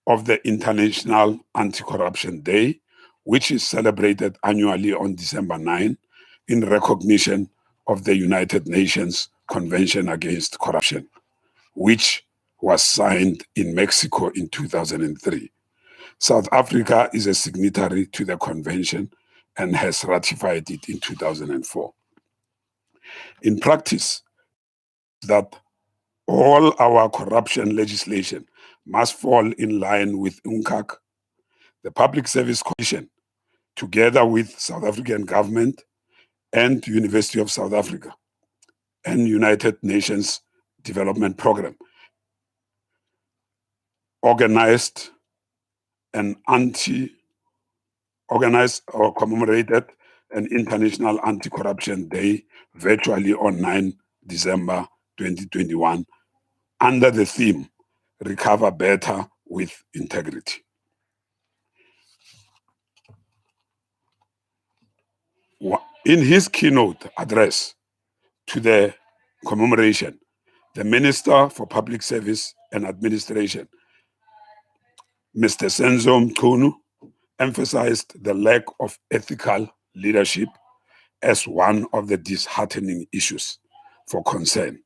of the International Anti-Corruption Day, which is celebrated annually on December 9 in recognition of the United Nations Convention Against Corruption, which was signed in Mexico in 2003. South Africa is a signatory to the convention and has ratified it in 2004. In practice, that all our corruption legislation must fall in line with UNCAC, the Public Service Commission, together with South African government and University of South Africa and United Nations Development Program, organized or commemorated an International Anti-Corruption Day virtually on 9 December 2021 under the theme, Recover Better with Integrity. In his keynote address to the commemoration, the Minister for Public Service and Administration, Mr. Senzo Mchunu, emphasized the lack of ethical leadership as one of the disheartening issues for concern.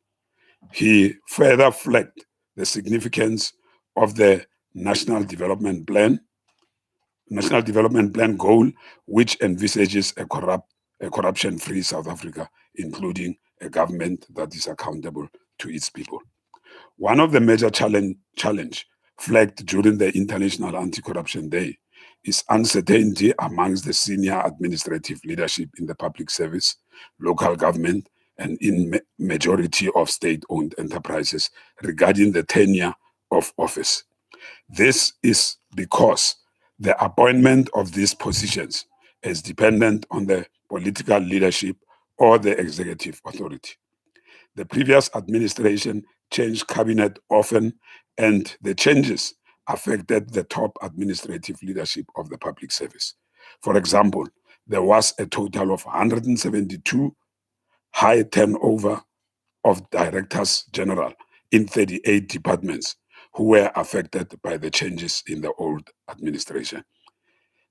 He further flagged the significance of the National Development Plan goal, which envisages a corruption-free South Africa, including a government that is accountable to its people. One of the major challenge flagged during the International Anti-Corruption Day is uncertainty amongst the senior administrative leadership in the public service, local government, and in majority of state-owned enterprises regarding the tenure of office. This is because the appointment of these positions is dependent on the political leadership or the executive authority. The previous administration changed cabinet often, and the changes affected the top administrative leadership of the public service. For example, there was a total of 172 high turnover of directors general in 38 departments who were affected by the changes in the old administration.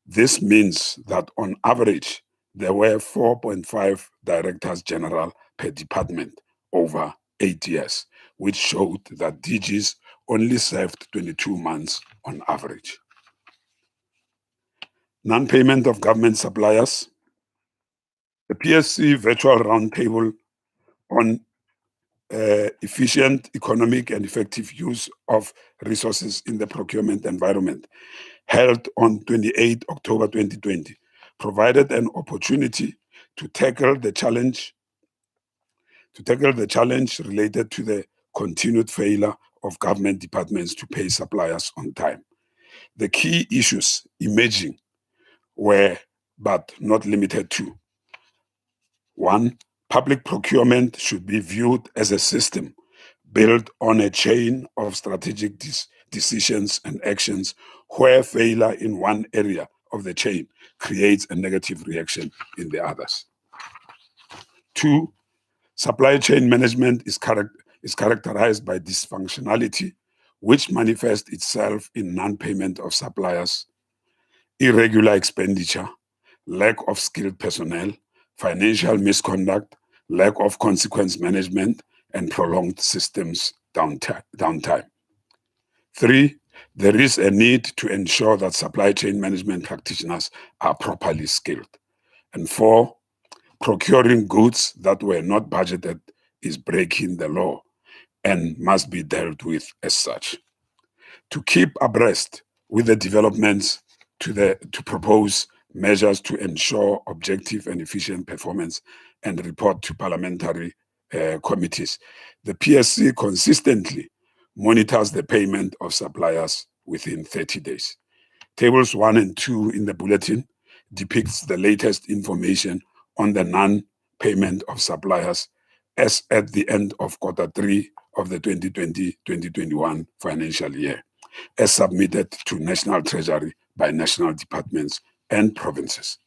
This means that on average, there were 4.5 directors general per department over 8 years, which showed that DGs only served 22 months on average. Non-payment of government suppliers. The PSC virtual roundtable on efficient, economic, and effective use of resources in the procurement environment, held on 28 October 2020, provided an opportunity to tackle the challenge related to the continued failure of government departments to pay suppliers on time. The key issues emerging were, but not limited to: 1, public procurement should be viewed as a system built on a chain of strategic decisions and actions where failure in one area of the chain creates a negative reaction in the others. 2, supply chain management is characterized by dysfunctionality, which manifests itself in non-payment of suppliers, irregular expenditure, lack of skilled personnel, financial misconduct, lack of consequence management, and prolonged systems downtime. 3, there is a need to ensure that supply chain management practitioners are properly skilled. And 4, procuring goods that were not budgeted is breaking the law and must be dealt with as such. To keep abreast with the developments, to propose measures to ensure objective and efficient performance and report to parliamentary committees, the PSC consistently monitors the payment of suppliers within 30 days. Tables 1 and 2 in the bulletin depicts the latest information on the non-payment of suppliers as at the end of Q3 of the 2020-2021 financial year, as submitted to National Treasury by national departments and provinces.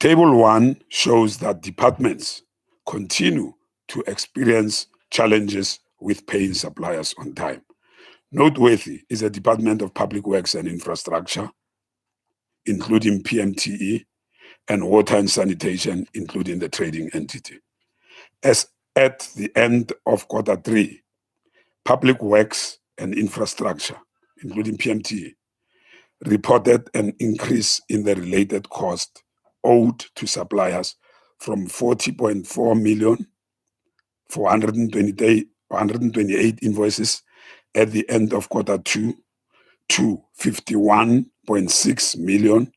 Table 1 shows that departments continue to experience challenges with paying suppliers on time. Noteworthy is the Department of Public Works and Infrastructure, including PMTE, and Water and Sanitation, including the trading entity. As at the end of Q3, Public Works and Infrastructure, including PMTE, reported an increase in the related cost owed to suppliers from 40.4 million for 128 invoices at the end of Q2 to 51.6 million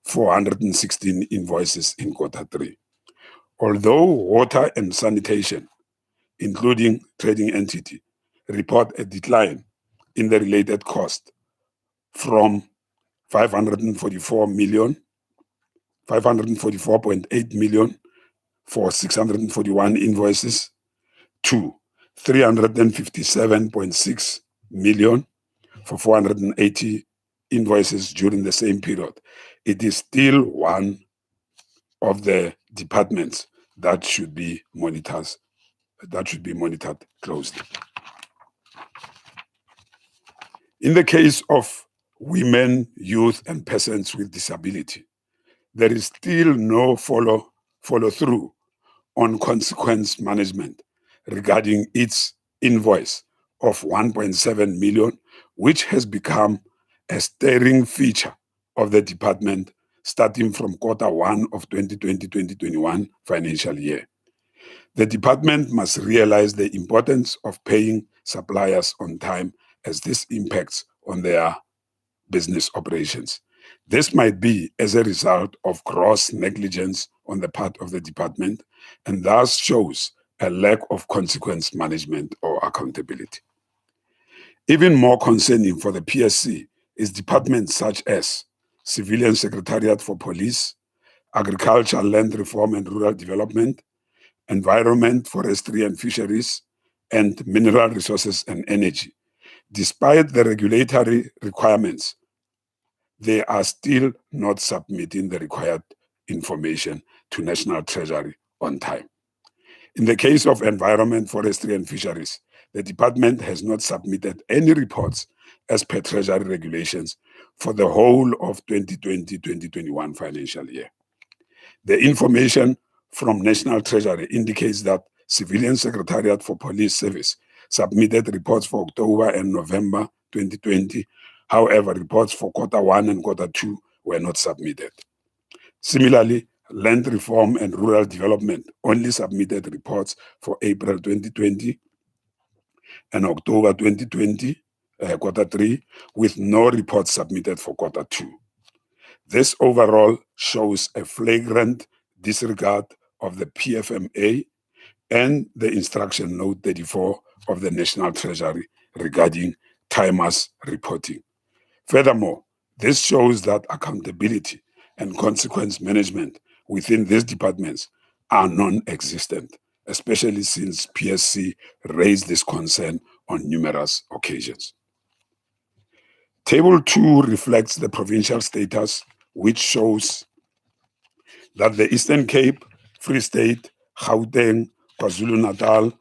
for 116 invoices in Q3. Although Water and Sanitation, including trading entity, report a decline in the related cost from 544.8 million for 641 invoices to 357.6 million for 480 invoices during the same period. It is still one of the departments that should be monitored closely. In the case of women, youth, and persons with disability, there is still no follow-through on consequence management regarding its invoice of 1.7 million, which has become a steering feature of the department starting from Q1 of 2020-2021 financial year. The department must realize the importance of paying suppliers on time, as this impacts on their business operations. This might be as a result of gross negligence on the part of the department, and thus shows a lack of consequence management or accountability. Even more concerning for the PSC is departments such as Civilian Secretariat for Police, Agriculture, Land Reform and Rural Development, Environment, Forestry and Fisheries, and Mineral Resources and Energy. Despite the regulatory requirements, they are still not submitting the required information to National Treasury on time. In the case of Environment, Forestry and Fisheries, the department has not submitted any reports as per Treasury regulations for the whole of 2020-2021 financial year. The information from National Treasury indicates that Civilian Secretariat for Police Service submitted reports for October and November 2020. However, reports for Q1 and Q2 were not submitted. Similarly, Land Reform and Rural Development only submitted reports for April 2020 and October 2020, Q3, with no reports submitted for Q2. This overall shows a flagrant disregard of the PFMA and the Instruction Note 34 of the National Treasury regarding timers reporting. Furthermore, this shows that accountability and consequence management within these departments are non-existent, especially since PSC raised this concern on numerous occasions. Table 2 reflects the provincial status, which shows that the Eastern Cape, Free State, Gauteng, KwaZulu-Natal,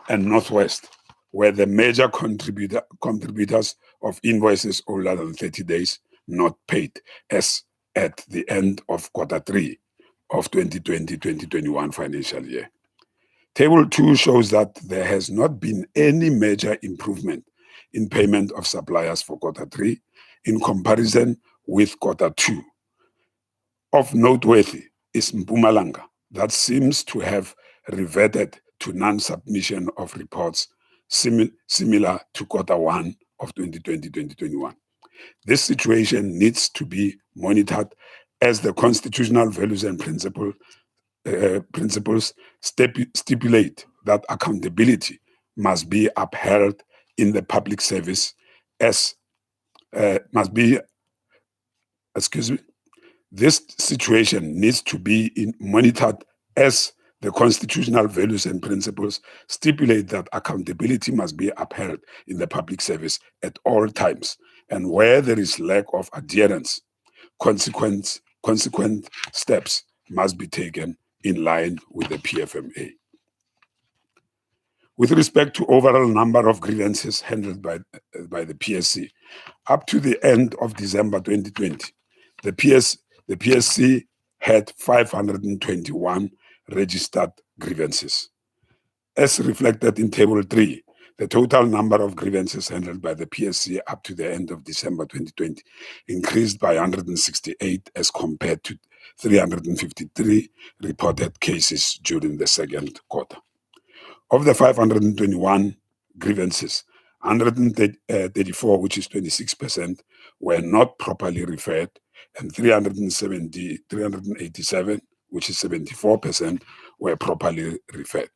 and Northwest were the major contributors of invoices older than 30 days not paid, as at the end of Q3 of 2020-2021 financial year. Table 2 shows that there has not been any major improvement in payment of suppliers for Q3 in comparison with Q2. Of noteworthy is Mpumalanga, that seems to have reverted to non-submission of reports similar to Q1 of 2020-2021. This situation needs to be monitored, as the constitutional values and principles stipulate that accountability must be upheld in the public service This situation needs to be monitored, as the constitutional values and principles stipulate that accountability must be upheld in the public service at all times, and where there is lack of adherence, consequent steps must be taken in line with the PFMA. With respect to overall number of grievances handled by the PSC, up to the end of December 2020, the PSC had 521 registered grievances. As reflected in Table 3, the total number of grievances handled by the PSC up to the end of December 2020 increased by 168 as compared to 353 reported cases during the second quarter. Of the 521 grievances, 134, which is 26%, were not properly referred, and 387, which is 74%, were properly referred.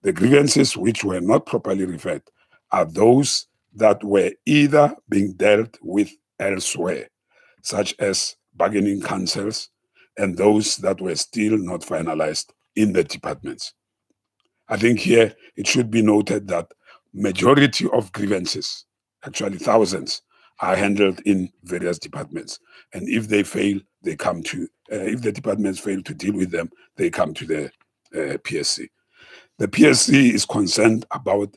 The grievances which were not properly referred are those that were either being dealt with elsewhere, such as bargaining councils, and those that were still not finalized in the departments. I think here it should be noted that majority of grievances, actually thousands, are handled in various departments. And if they fail, they come to, if the departments fail to deal with them, they come to the PSC. The PSC is concerned about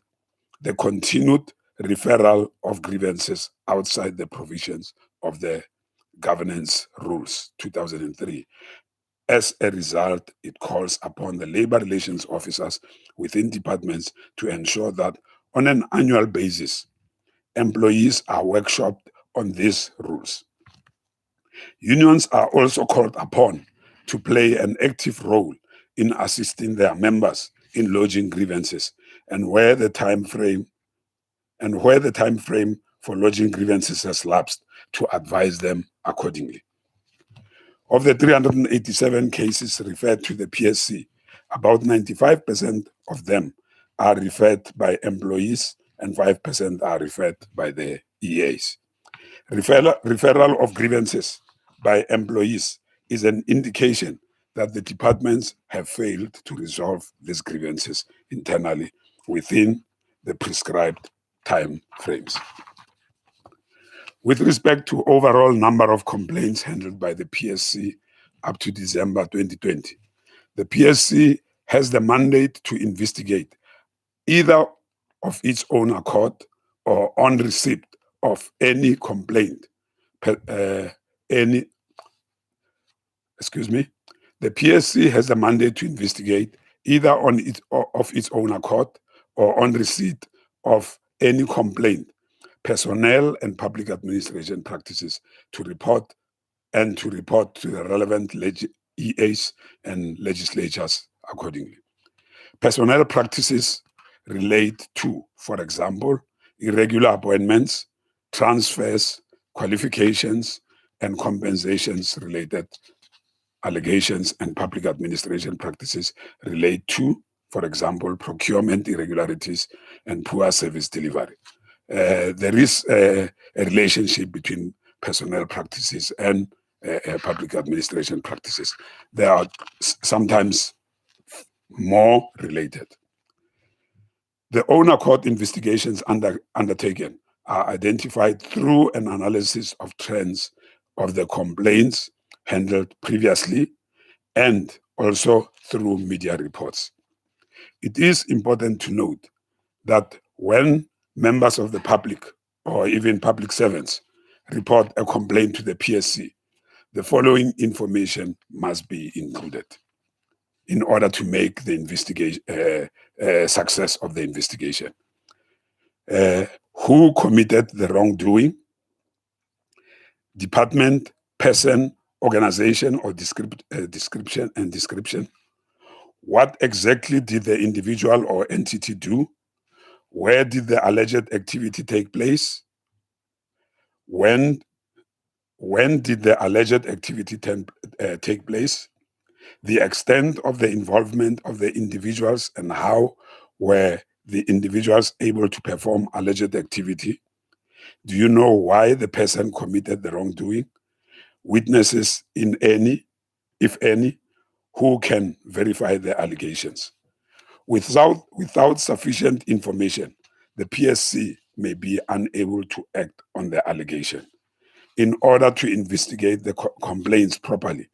the continued referral of grievances outside the provisions of the Governance Rules 2003. As a result, it calls upon the labor relations officers within departments to ensure that on an annual basis, employees are workshopped on these rules. Unions are also called upon to play an active role in assisting their members in lodging grievances, and where the time frame for lodging grievances has lapsed, to advise them accordingly. Of the 387 cases referred to the PSC, about 95% of them are referred by employees and 5% are referred by the EAs. Referral of grievances by employees is an indication that the departments have failed to resolve these grievances internally within the prescribed time frames. With respect to overall number of complaints handled by the PSC up to December 2020, the PSC has the mandate to investigate either of its own accord or on receipt of any complaint. The PSC has the mandate to investigate either of its own accord or on receipt of any complaint, personnel and public administration practices to report to the relevant EAs and legislatures accordingly. Personnel practices relate to, for example, irregular appointments, transfers, qualifications, and compensations related allegations, and public administration practices relate to, for example, procurement irregularities and poor service delivery. There is a relationship between personnel practices and public administration practices. They are sometimes more related. The own accord investigations undertaken are identified through an analysis of trends of the complaints handled previously and also through media reports. It is important to note that when members of the public or even public servants report a complaint to the PSC, the following information must be included in order to make the investigation success of the investigation. Who committed the wrongdoing, department, person, organization, or description. What exactly did the individual or entity do? Where did the alleged activity take place? When did the alleged activity take place? The extent of the involvement of the individuals and how were the individuals able to perform alleged activity? Do you know why the person committed the wrongdoing? Witnesses if any, who can verify the allegations? Without sufficient information, the PSC may be unable to act on the allegation. In order to investigate the complaints properly,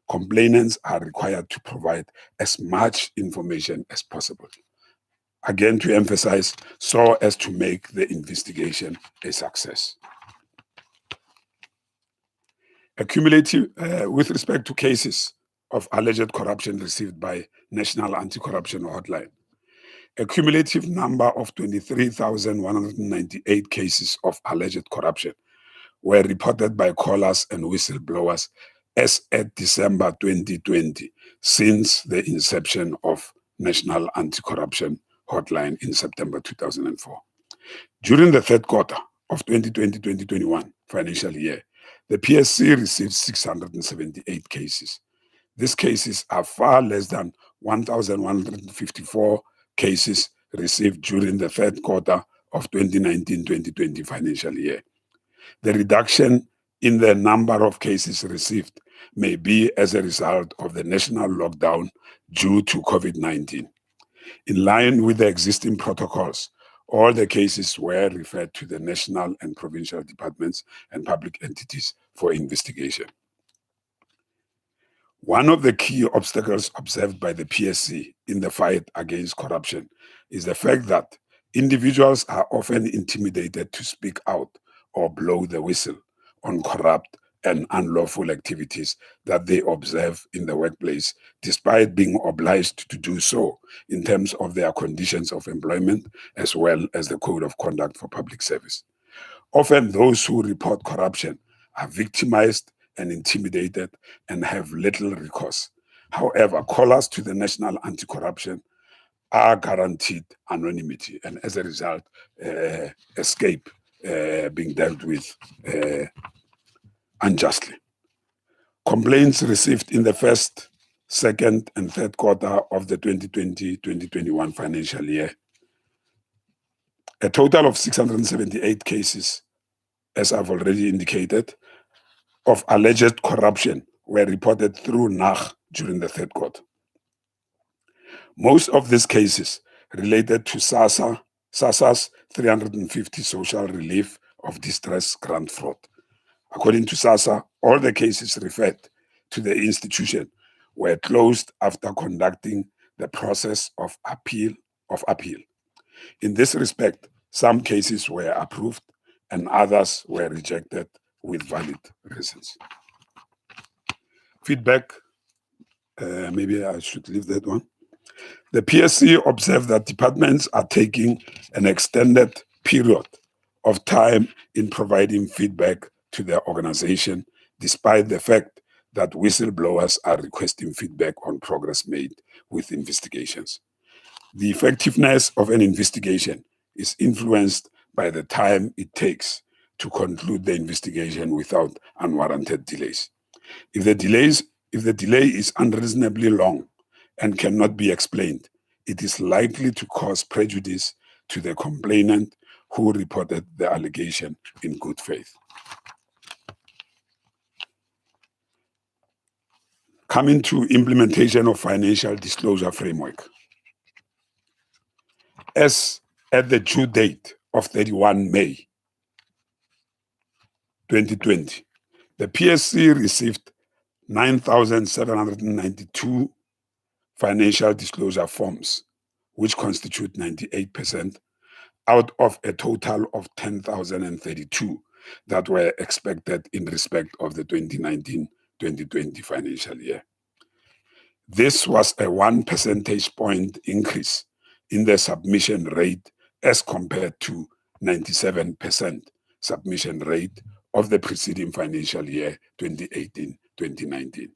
complainants are required to provide as much information as possible. again to emphasize, so as to make the investigation a success. With respect to cases of alleged corruption received by National Anti-Corruption Hotline, a cumulative number of 23,198 cases of alleged corruption were reported by callers and whistleblowers as at December 2020, since the inception of National Anti-Corruption Hotline in September 2004. During the third quarter of 2020-2021 financial year, the PSC received 678 cases. These cases are far less than 1,154 cases received during the third quarter of 2019-2020 financial year. The reduction in the number of cases received may be as a result of the national lockdown due to COVID-19. In line with the existing protocols, all the cases were referred to the national and provincial departments and public entities for investigation. One of the key obstacles observed by the PSC in the fight against corruption is the fact that individuals are often intimidated to speak out or blow the whistle on corrupt and unlawful activities that they observe in the workplace, despite being obliged to do so in terms of their conditions of employment, as well as the Code of Conduct for Public Service. Often those who report corruption are victimized and intimidated and have little recourse. However, callers to the National Anti-Corruption are guaranteed anonymity and as a result escape being dealt with unjustly. Complaints received in the first, second, and third quarter of the 2020-2021 financial year, a total of 678 cases, as I've already indicated, of alleged corruption were reported through NAG during the third quarter. Most of these cases related to SASSA's 350 social relief of distress grant fraud. According to SASSA, all the cases referred to the institution were closed after conducting the process of appeal. In this respect, some cases were approved and others were rejected with valid reasons. Feedback, maybe I should leave that one. The PSC observed that departments are taking an extended period of time in providing feedback to their organization, despite the fact that whistleblowers are requesting feedback on progress made with investigations. The effectiveness of an investigation is influenced by the time it takes to conclude the investigation without unwarranted delays. If the delay is unreasonably long and cannot be explained, it is likely to cause prejudice to the complainant who reported the allegation in good faith. Coming to implementation of financial disclosure framework. As at the due date of 31 May 2020, the PSC received 9,792 financial disclosure forms, which constitute 98% out of a total of 10,032 that were expected in respect of the 2019-2020 financial year. This was a 1 percentage point increase in the submission rate as compared to 97% submission rate of the preceding financial year 2018-2019.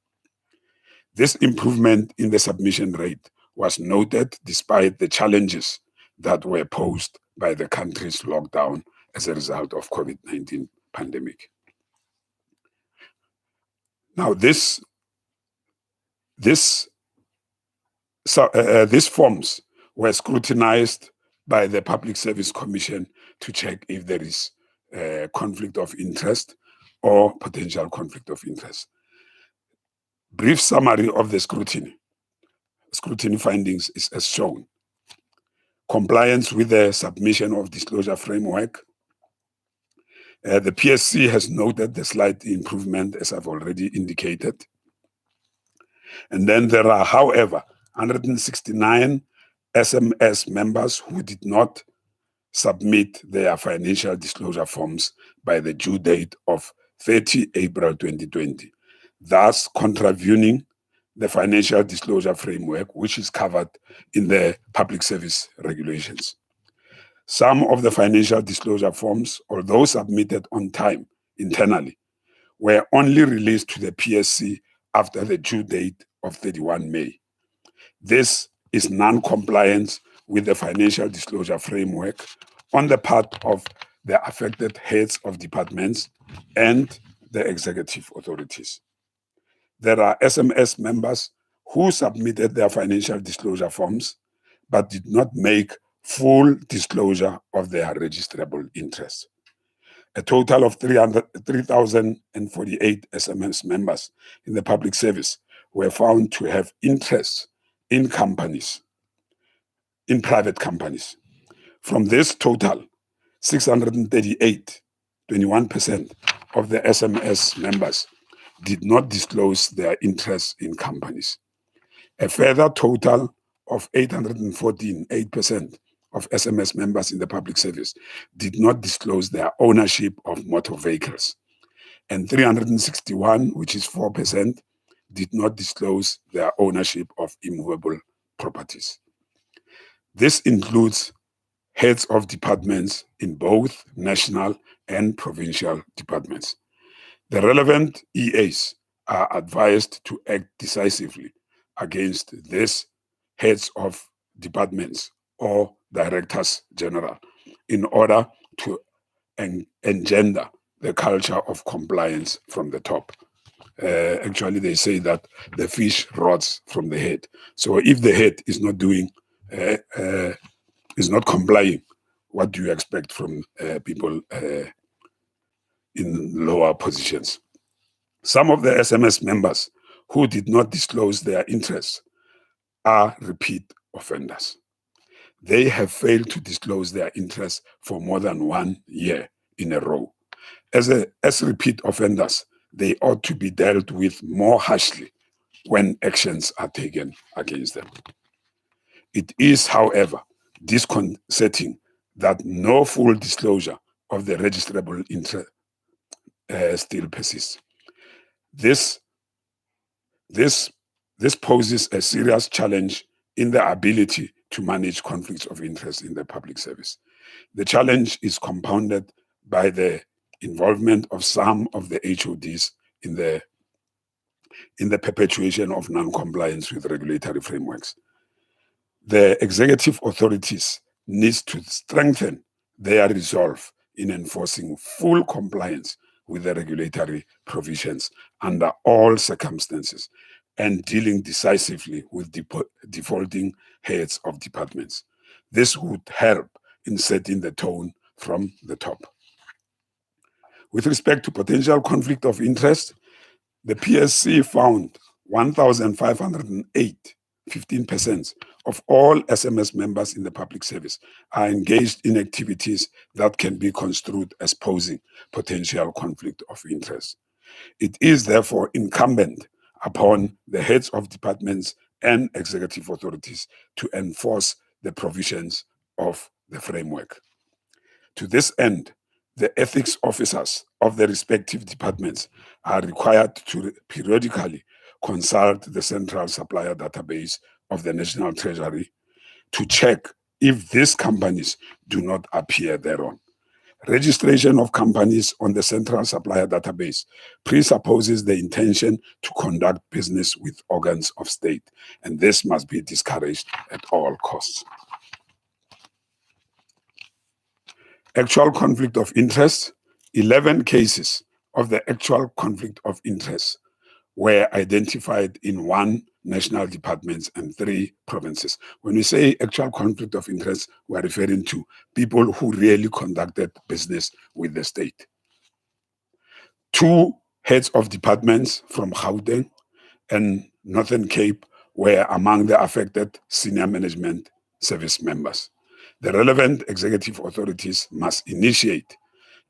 This improvement in the submission rate was noted despite the challenges that were posed by the country's lockdown as a result of COVID-19 pandemic. Now, these forms were scrutinized by the Public Service Commission to check if there is a conflict of interest or potential conflict of interest. Brief summary of the scrutiny findings is as shown. Compliance with the submission of disclosure framework. The PSC has noted the slight improvement, as I've already indicated. And then there are, however, 169 SMS members who did not submit their financial disclosure forms by the due date of 30 April 2020, thus contravening the financial disclosure framework, which is covered in the public service regulations. Some of the financial disclosure forms, although submitted on time internally, were only released to the PSC after the due date of 31 May. This is non-compliance with the financial disclosure framework on the part of the affected heads of departments and the executive authorities. There are SMS members who submitted their financial disclosure forms but did not make full disclosure of their registrable interest. A total of 3,048 SMS members in the public service were found to have interests in companies, in private companies. From this total, 638, 21% of the SMS members did not disclose their interests in companies. A further total of 814, 8% of SMS members in the public service did not disclose their ownership of motor vehicles. And 361, which is 4%, did not disclose their ownership of immovable properties. This includes heads of departments in both national and provincial departments. The relevant EAs are advised to act decisively against these heads of departments or directors general in order to engender the culture of compliance from the top. Actually, they say that the fish rots from the head. So if the head is not doing, is not complying, what do you expect from people in lower positions? Some of the SMS members who did not disclose their interests are repeat offenders. They have failed to disclose their interests for more than 1 year in a row. As repeat offenders, they ought to be dealt with more harshly when actions are taken against them. It is, however, disconcerting that no full disclosure of the registrable interest still persists. This poses a serious challenge in the ability to manage conflicts of interest in the public service. The challenge is compounded by the involvement of some of the HODs in the perpetuation of non-compliance with regulatory frameworks. The executive authorities need to strengthen their resolve in enforcing full compliance with the regulatory provisions under all circumstances and dealing decisively with defaulting heads of departments. This would help in setting the tone from the top. With respect to potential conflict of interest, the PSC found 1,508, 15% of all SMS members in the public service are engaged in activities that can be construed as posing potential conflict of interest. It is therefore incumbent upon the heads of departments and executive authorities to enforce the provisions of the framework. To this end, the ethics officers of the respective departments are required to periodically consult the central supplier database of the National Treasury to check if these companies do not appear thereon. Registration of companies on the central supplier database presupposes the intention to conduct business with organs of state, and this must be discouraged at all costs. Actual conflict of interest, 11 cases of the actual conflict of interest were identified in 1 national department and 3 provinces. When we say actual conflict of interest, we're referring to people who really conducted business with the state. 2 heads of departments from Gauteng and Northern Cape were among the affected senior management service members. The relevant executive authorities must initiate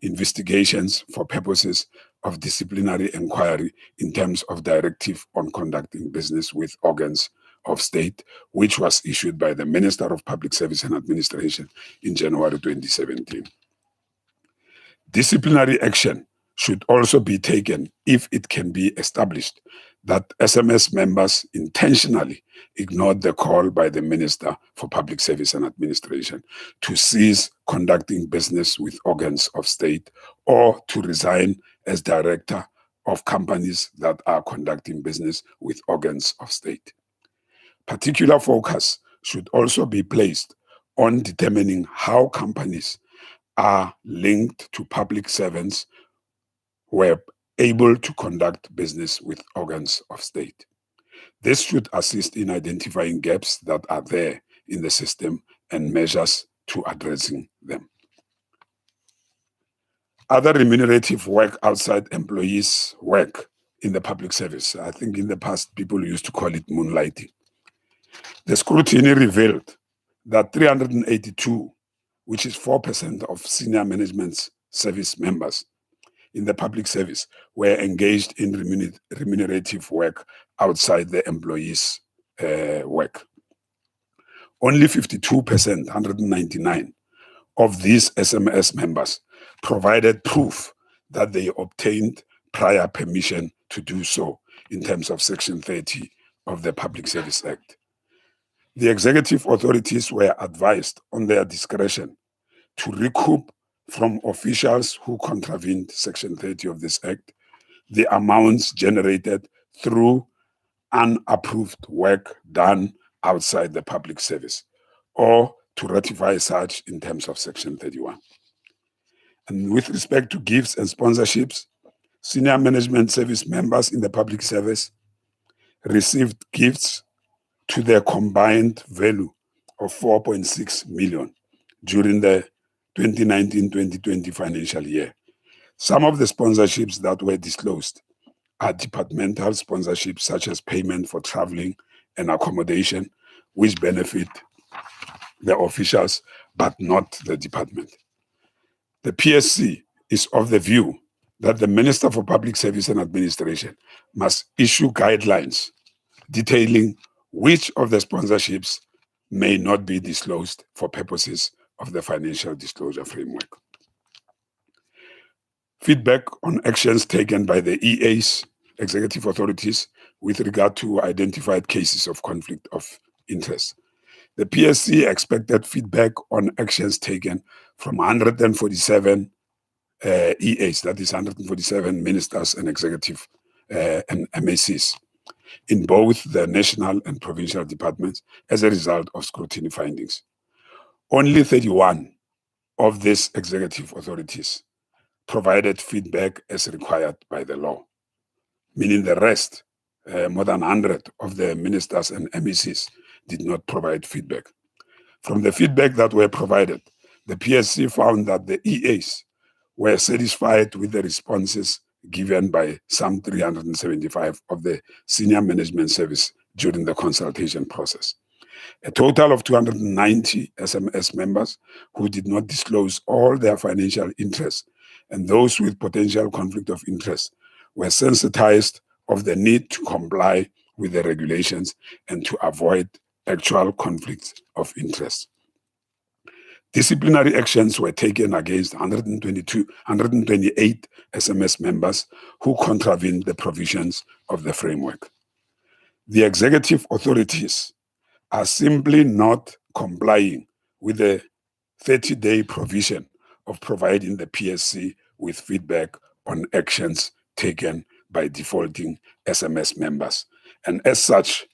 investigations for purposes of disciplinary inquiry in terms of directive on conducting business with organs of State, which was issued by the Minister of Public Service and Administration in January 2017. Disciplinary action should also be taken if it can be established that SMS members intentionally ignored the call by the Minister for Public Service and Administration to cease conducting business with organs of state or to resign as director of companies that are conducting business with organs of state. Particular focus should also be placed on determining how companies are linked to public servants were able to conduct business with organs of state. This should assist in identifying gaps that are there in the system and measures to addressing them. Other remunerative work outside employees' work in the public service. I think in the past people used to call it moonlighting. The scrutiny revealed that 382, which is 4% of senior management service members in the public service, were engaged in remunerative work outside the employees' work. Only 52%, 199, of these SMS members provided proof that they obtained prior permission to do so in terms of Section 30 of the Public Service Act. The executive authorities were advised on their discretion to recoup from officials who contravened Section 30 of this Act the amounts generated through unapproved work done outside the public service, or to ratify such in terms of Section 31. And with respect to gifts and sponsorships, senior management service members in the public service received gifts to their combined value of 4.6 million during the 2019-2020 financial year. Some of the sponsorships that were disclosed are departmental sponsorships such as payment for traveling and accommodation, which benefit the officials but not the department. The PSC is of the view that the Minister for Public Service and Administration must issue guidelines detailing which of the sponsorships may not be disclosed for purposes of the financial disclosure framework. Feedback on actions taken by the EA's executive authorities with regard to identified cases of conflict of interest. The PSC expected feedback on actions taken from 147 EAs, that is 147 ministers and executive and MACs in both the national and provincial departments as a result of scrutiny findings. Only 31 of these executive authorities provided feedback as required by the law, meaning the rest, more than 100 of the ministers and MECs, did not provide feedback. From the feedback that were provided, the PSC found that the EAs were satisfied with the responses given by some 375 of the senior management service during the consultation process. A total of 290 SMS members who did not disclose all their financial interests and those with potential conflict of interest were sensitized of the need to comply with the regulations and to avoid actual conflicts of interest. Disciplinary actions were taken against 128 SMS members who contravened the provisions of the framework. The executive authorities are simply not complying with the 30-day provision of providing the PSC with feedback on actions taken by defaulting SMS members. And as such,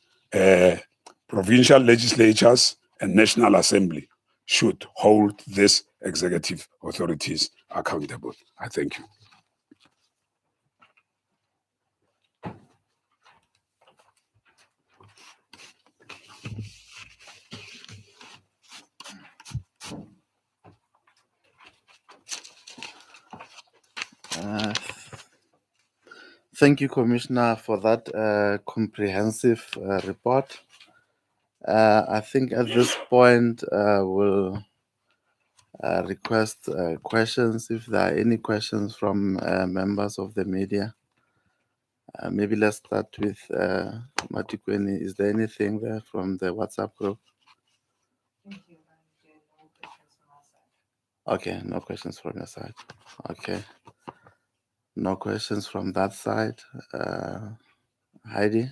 provincial legislatures and National Assembly should hold these executive authorities accountable. I thank you. Thank you, Commissioner, for that comprehensive report. I think at this point we'll request questions if there are any questions from members of the media. Maybe let's start with Matikweni. Is there anything there from the WhatsApp group? Thank you. And no questions from our side. Okay, no questions from your side. Okay, no questions from that side. Heidi?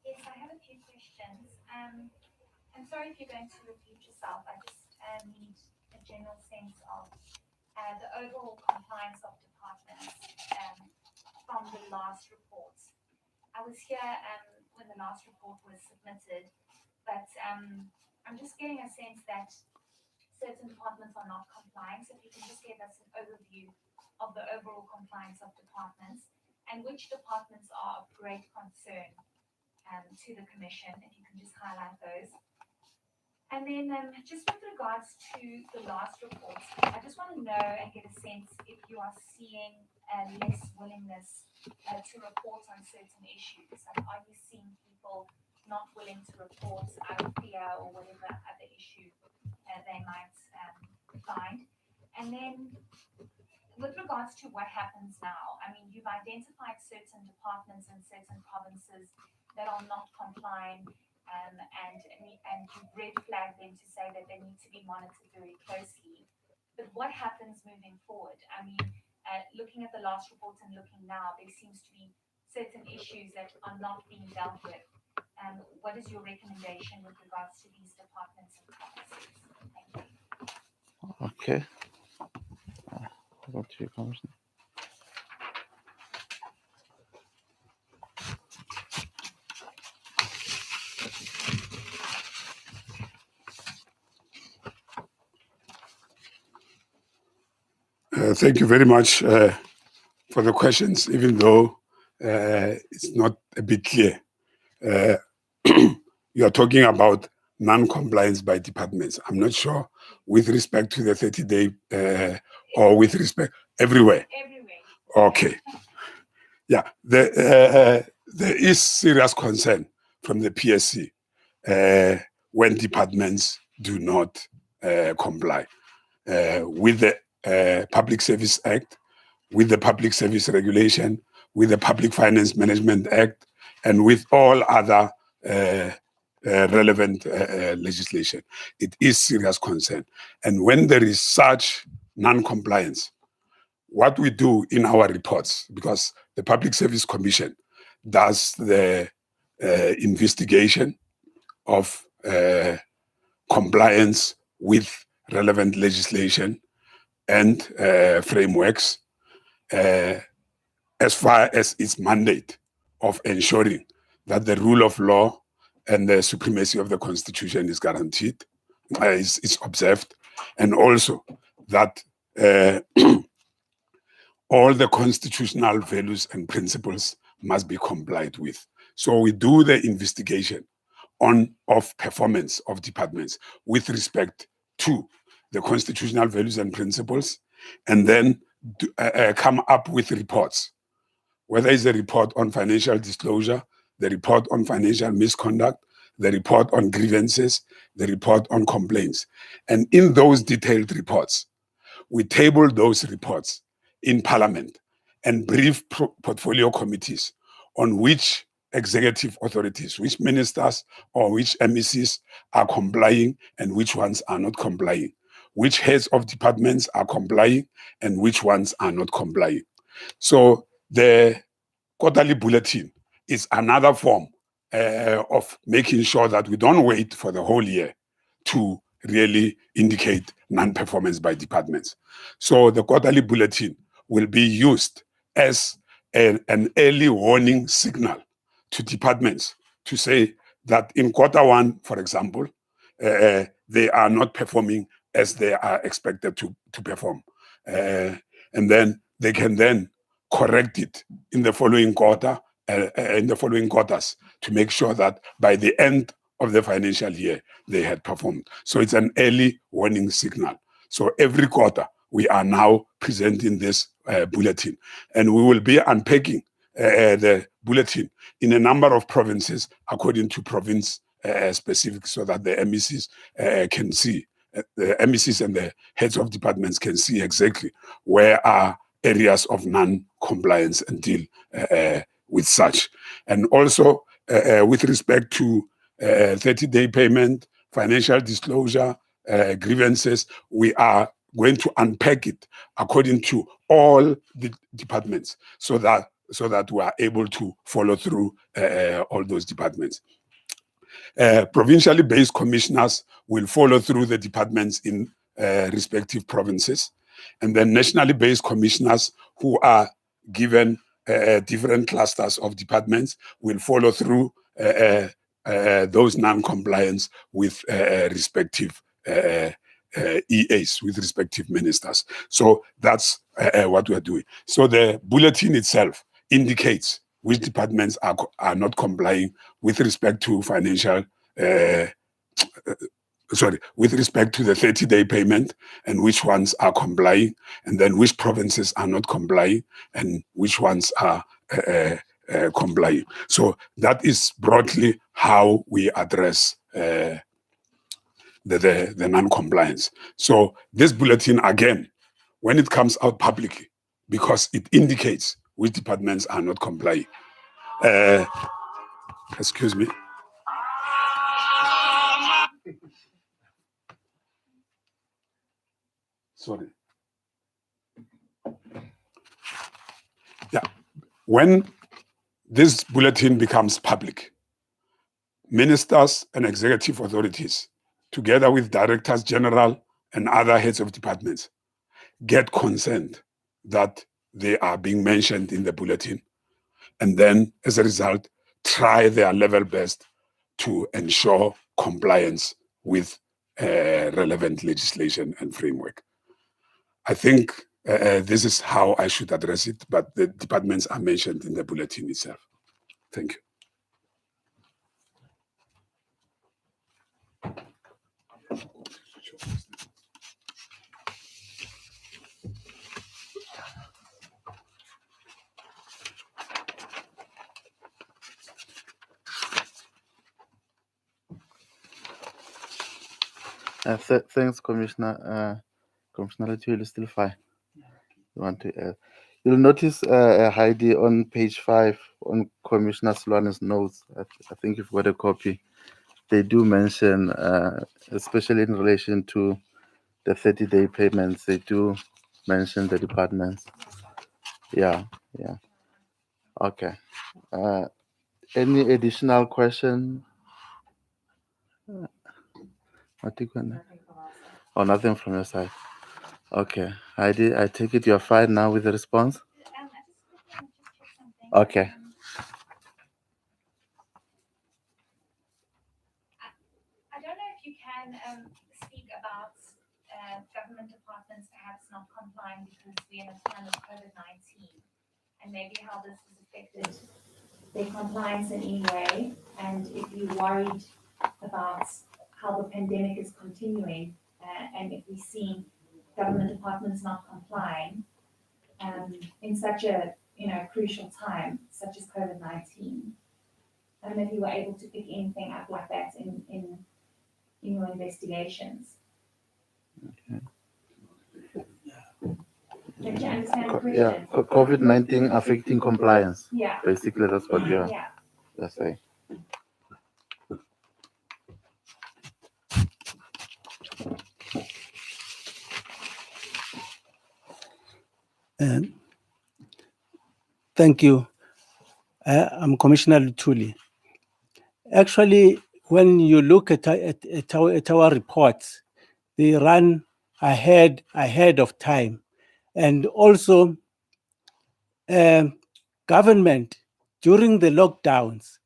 Yes, I have a few questions. I'm sorry if you're going to repeat yourself. I just need a general sense of the overall compliance of departments from the last report. I was here when the last report was submitted, but I'm just getting a sense that certain departments are not complying. So if you can just give us an overview of the overall compliance of departments and which departments are of great concern to the commission, if you can just highlight those. And then just with regards to the last report, I just want to know and get a sense if you are seeing less willingness to report on certain issues. Like, are you seeing people not willing to report out of fear or whatever other issue they might find? And then with regards to what happens now, I mean, you've identified certain departments and certain provinces that are not complying, and you've red flagged them to say that they need to be monitored very closely. But what happens moving forward? I mean, looking at the last report and looking now, there seems to be certain issues that are not being dealt with. What is your recommendation with regards to these departments and provinces? Thank you. Okay. Over to you, Commissioner. Thank you very much for the questions, even though it's not a bit clear. You are talking about non-compliance by departments. I'm not sure with respect to the 30-day or with respect everywhere. Everywhere. Okay. Yeah, there is serious concern from the PSC when departments do not comply with the Public Service Act, with the Public Service Regulation, with the Public Finance Management Act, and with all other relevant legislation. It is serious concern. And when there is such non-compliance, what we do in our reports, because the Public Service Commission does the investigation of compliance with relevant legislation and frameworks as far as its mandate of ensuring that the rule of law and the supremacy of the Constitution is guaranteed, is observed, and also that all the constitutional values and principles must be complied with. So we do the investigation of performance of departments with respect to the constitutional values and principles, and then come up with reports, whether it's a report on financial disclosure, the report on financial misconduct, the report on grievances, the report on complaints. And in those detailed reports, we table those reports in Parliament and brief portfolio committees on which executive authorities, which ministers or which MECs are complying and which ones are not complying, which heads of departments are complying and which ones are not complying. So the quarterly bulletin is another form of making sure that we don't wait for the whole year to really indicate non-performance by departments. So the quarterly bulletin will be used as an early warning signal to departments to say that in quarter one, for example, they are not performing as they are expected to perform. And then they can then correct it in the following quarter, in the following quarters, to make sure that by the end of the financial year, they had performed. So it's an early warning signal. So every quarter, we are now presenting this bulletin, and we will be unpacking the bulletin in a number of provinces according to province specific, so that the MECs can see, the MECs and the heads of departments can see exactly where are areas of non-compliance and deal with such. And also with respect to 30-day payment, financial disclosure, grievances, we are going to unpack it according to all the departments so that we are able to follow through all those departments. Provincially based commissioners will follow through the departments in respective provinces, and then nationally based commissioners who are given different clusters of departments will follow through those non-compliance with respective EAs, with respective ministers. So that's what we are doing. So the bulletin itself indicates which departments are not complying with respect to financial, with respect to the 30-day payment, and which ones are complying, and then which provinces are not complying, and which ones are complying. So that is broadly how we address the non-compliance. So this bulletin, again, when it comes out publicly, because it indicates which departments are not complying. Excuse me. Sorry. Yeah. When this bulletin becomes public, ministers and executive authorities, together with directors general and other heads of departments, get consent that they are being mentioned in the bulletin, and then as a result try their level best to ensure compliance with relevant legislation and framework. I think this is how I should address it, but the departments are mentioned in the bulletin itself. Thank you. Thanks, Commissioner. Commissioner Lethuli is still fine. You want to add? You'll notice, Heidi, on page 5 on Commissioner Slwane's notes. I think you've got a copy. They do mention, especially in relation to the 30-day payments, they do mention the departments. Yeah. Okay. Any additional question? Nothing from our side. Oh, nothing from your side. Okay. Heidi, I take it you're fine now with the response? I just quickly want to check something. Okay. I don't know if you can speak about government departments perhaps not complying because we're in a time of COVID-19, and maybe how this has affected their compliance in any way, and if you're worried about how the pandemic is continuing, and if we see government departments not complying in such a crucial time such as COVID-19. I don't know if you were able to pick anything up like that in your investigations. Okay. Did you understand the question? Yeah, COVID-19 affecting compliance. Yeah. Basically, that's what you're Yeah. saying. Thank you. I'm Commissioner Lethuli. Actually, when you look at our reports, they run ahead of time. And also, government during the lockdowns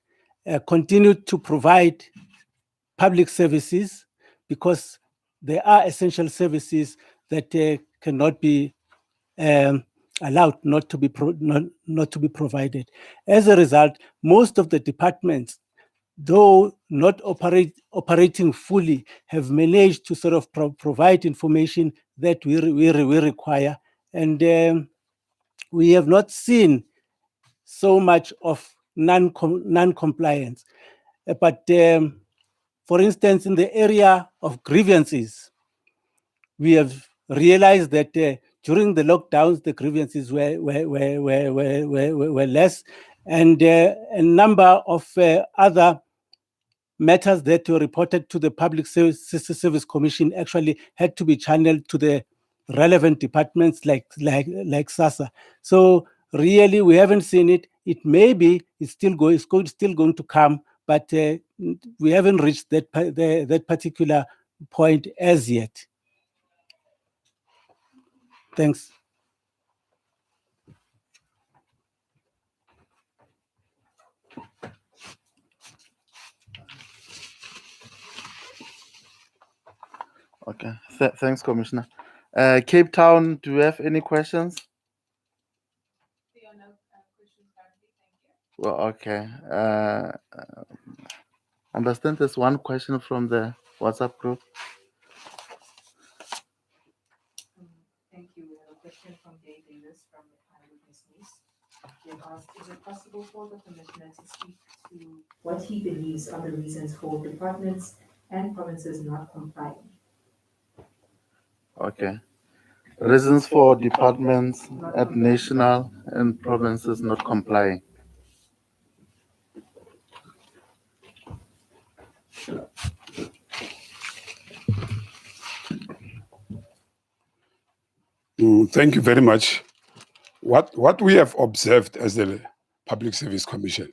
continued to provide public services because there are essential services that cannot be allowed not to be provided. As a result, most of the departments, though not operating fully, have managed to sort of provide information that we require, and we have not seen so much of non-compliance. But for instance, in the area of grievances, we have realized that during the lockdowns, the grievances were less, and a number of other matters that were reported to the Public Service Commission actually had to be channeled to the relevant departments like SASSA. So really, we haven't seen it. It may be it's still going to come, but we haven't reached that particular point as yet. Thanks. Okay, thanks, Commissioner. Cape Town, do you have any questions? There are no questions currently, thank you. Well, okay. Understand there's one question from the WhatsApp group. Thank you. We have a question from Dave Davis from Witness News. They've asked, is it possible for the Commissioner to speak to what he believes are the reasons for departments and provinces not complying? Okay. Reasons for departments at national and provinces not complying. Thank you very much. What we have observed as the Public Service Commission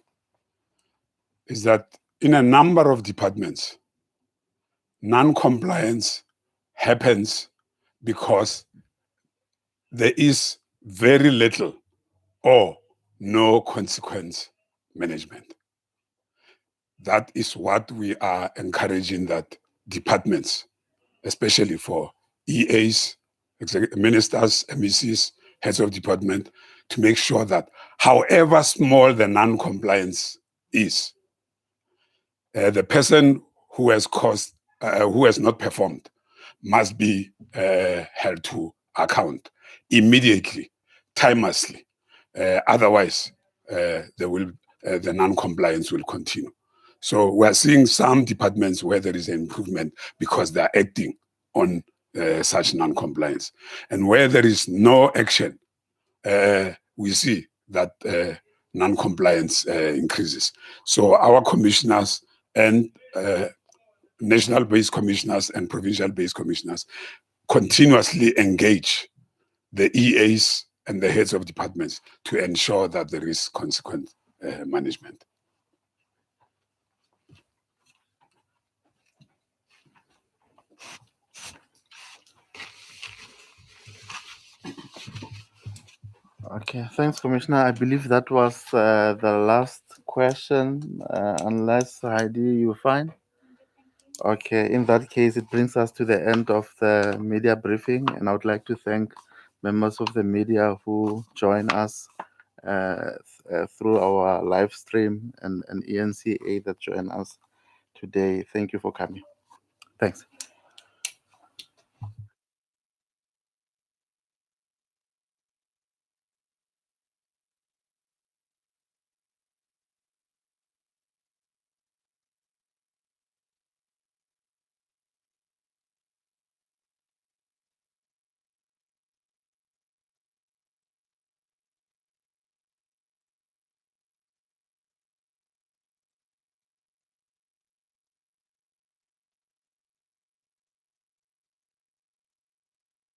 is that in a number of departments, non-compliance happens because there is very little or no consequence management. That is what we are encouraging, that departments, especially for EAs, ministers, MECs, heads of department, to make sure that however small the non-compliance is, the person who has not performed must be held to account immediately, timelessly. Otherwise, the non-compliance will continue. So we're seeing some departments where there is an improvement because they're acting on such non-compliance. And where there is no action, we see that non-compliance increases. So our commissioners and national-based commissioners and provincial-based commissioners continuously engage the EAs and the heads of departments to ensure that there is consequent management. Okay, thanks, Commissioner. I believe that was the last question, unless Heidi, you find? Okay, in that case, it brings us to the end of the media briefing, and I would like to thank members of the media who join us through our live stream and ENCA that join us today. Thank you for coming. Thanks.